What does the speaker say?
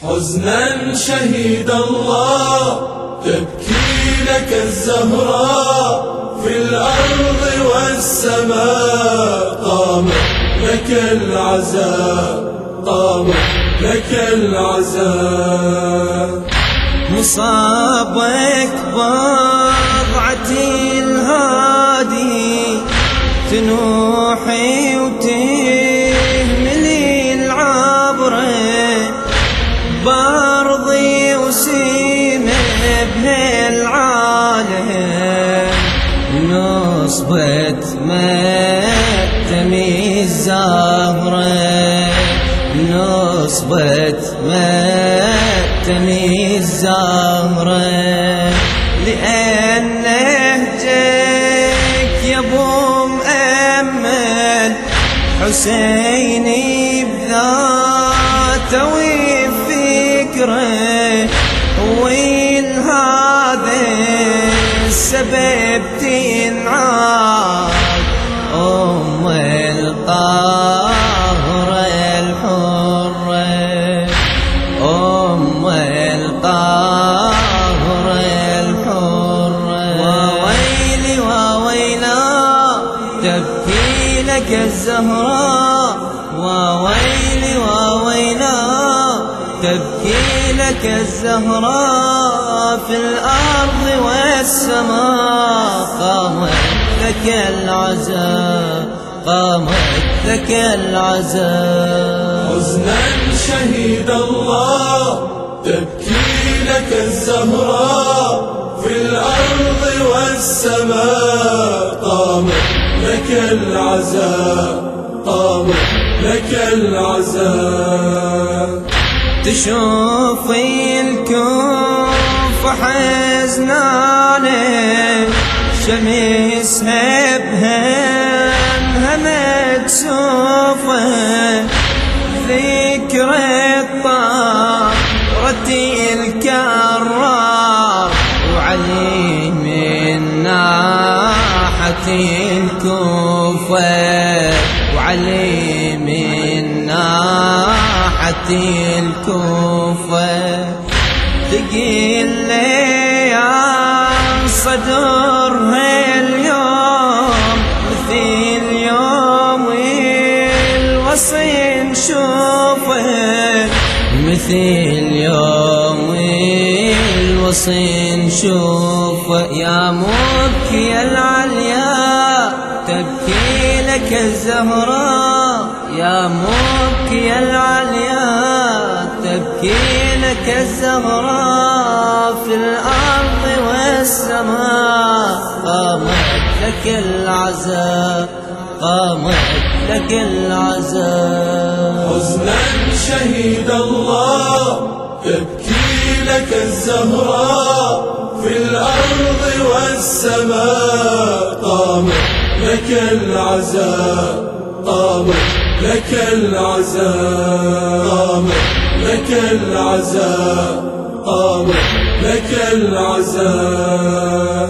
حزنا شهيد الله تبكي لك الزهراء في الأرض والسماء، قامت لك العزاء، قامت لك العزاء. مصابك بضعتي الهادي تنوحي وتهملي العبرة، برضي وسيمة بهالعالم نصبت متمي الزهرة، نصبت متمي الزهرة، لأن نهجك يا ابو مأمن حسيني بذاته وفكره، وين هذا السبب تنعاد أم الطاهرة الحرة، أم الطاهرة الحرة. وويلي وويلا تبكي لك الزهراء، وويلي وويلا تبكي لك الزهراء في الأرض والسماء، قامت لك العزاء، قامت لك العزاء. حزنا شهيد الله تبكي لك الزهراء في الأرض والسماء، قامت لك العزاء، قامت لك العزاء. تشوفي الكوفة حزنانة شمسها بهمها مكسوفة، ذكرى طارت الكرار وعلي من ناحة الكوفة، وعلي من ناحة الكوفة، تقيل لي يا صدرها اليوم مثل يوم الوصي نشوفه، مثل يوم الوصي نشوفه. يا مبكي العليا تبكي لك الزهراء، يا مبكي العليا تبكي لك الزهراء في الأرض والسماء، قامت لك العزاء، قامت لك العزاء. حزنا شهيد الله تبكي لك الزهراء في الأرض والسماء، قامت لك العزاء، قامت لك العزاء، قامت لك العزاء، قامت لك العزاء.